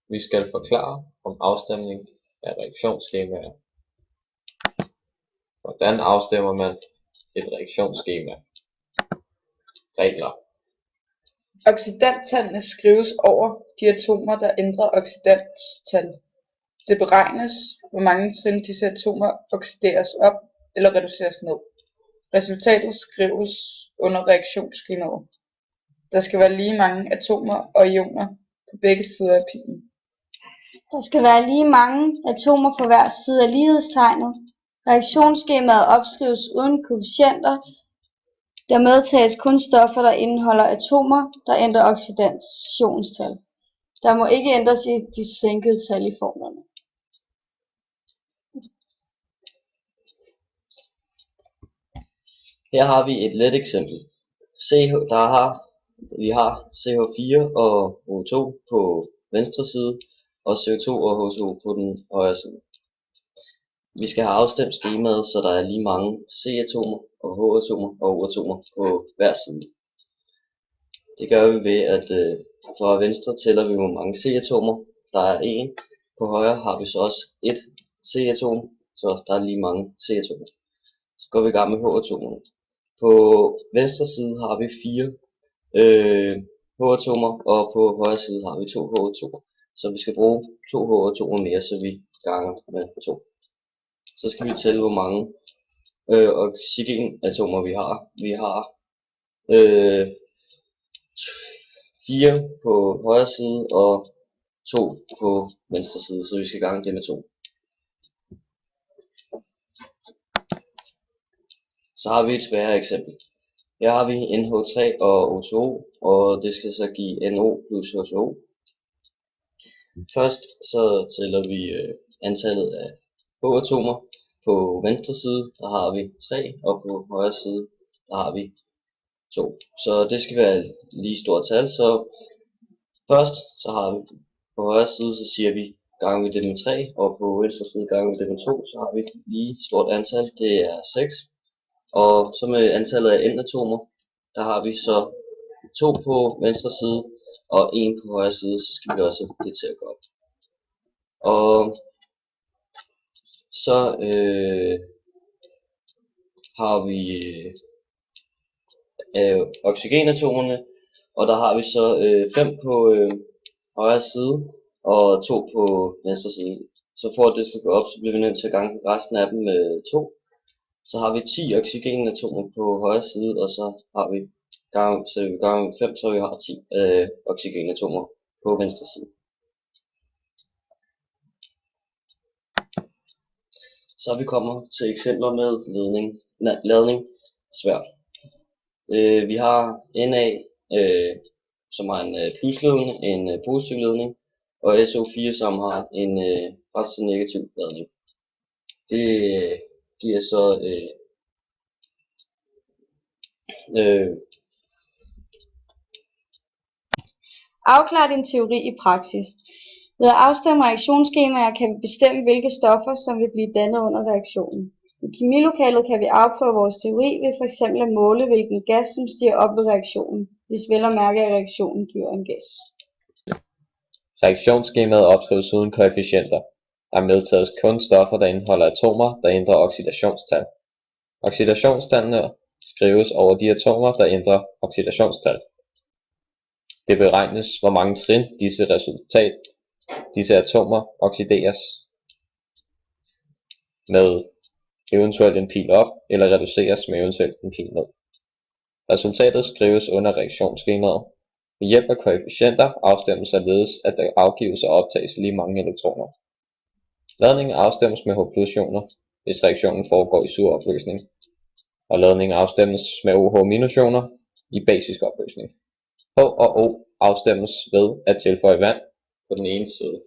Vi skal forklare om afstemning af reaktionsskemaer. Hvordan afstemmer man et reaktionsskema? Regler. Oxidanttallene skrives over de atomer, der ændrer oxidanttal. Det beregnes, hvor mange trin disse atomer oxideres op eller reduceres ned. Resultatet skrives under reaktionsskemaet. Der skal være lige mange atomer og ioner på begge sider af pilen. Der skal være lige mange atomer på hver side af lighedstegnet. Reaktionsskemaet opskrives uden koefficienter. Der medtages kun stoffer, der indeholder atomer, der ændrer oxidationstal. Der må ikke ændres i de sænkede tal i formlerne. Her har vi et let eksempel. Vi har CH4 og O2 på venstre side, og CO2 og H2O på den højre side. Vi skal have afstemt skemaet, så der er lige mange C-atomer og H-atomer og O-atomer på hver side. Det gør vi ved, at fra venstre tæller vi, hvor mange C-atomer. Der er 1. På højre har vi så også et C-atom, så der er lige mange C-atomer. Så går vi i gang med H-atomerne. På venstre side har vi 4 H-atomer, og på højre side har vi 2 H-atomer. Så vi skal bruge 2 H-atomer mere, så vi ganger med 2. Så skal vi tælle, hvor mange oxygenatomer vi har. Vi har 4 på højre side og 2 på venstre side, så vi skal gange det med 2. Så har vi et sværere eksempel. Her har vi NH3 og O2, og det skal så give NO plus H2O. Først så tæller vi antallet af H-atomer. På venstre side der har vi 3, og på højre side der har vi 2. Så det skal være lige stort tal. Så først så har vi på højre side, så siger vi gange vi det med 3, og på venstre side gange vi det med 2, så har vi lige stort antal, det er 6. Og så med antallet af N-atomer, der har vi så 2 på venstre side og 1 på højre side, så skal vi også have det til at gå op. Og så har vi oxygenatomerne, og der har vi så 5 på højre side og 2 på venstre side. Så for at det skal gå op, så bliver vi nødt til at gange resten af dem med 2. Så har vi 10 oxygenatomer på højre side, og så har vi gange 5, så vi har 10 oxygenatomer på venstre side. Så vi kommer til eksempler med ladning svær. Vi har Na, som har en plusladning, en positiv ladning, og SO4, som har en positiv negativ ladning. Det giver så Afklar din teori i praksis. Ved at afstemme reaktionsskemaer kan vi bestemme, hvilke stoffer, som vil blive dannet under reaktionen. I kemilokalet kan vi afprøve vores teori ved f.eks. at måle, hvilken gas, som stiger op ved reaktionen, hvis vel at mærke, at reaktionen giver en gas. Reaktionsskemaet opskrives uden koefficienter. Der medtages kun stoffer, der indeholder atomer, der ændrer oxidationstal. Oxidationstallene skrives over de atomer, der ændrer oxidationstal. Det beregnes, hvor mange trin disse atomer oxideres med eventuelt en pil op, eller reduceres med eventuelt en pil ned. Resultatet skrives under reaktionsskemaet. Ved hjælp af koefficienter afstemmes således, at der afgives og optages lige mange elektroner. Ladningen afstemmes med H+-ioner, hvis reaktionen foregår i sur opløsning, og ladningen afstemmes med OH-ioner i basisk opløsning. H og O afstemmes ved at tilføje vand på den ene side.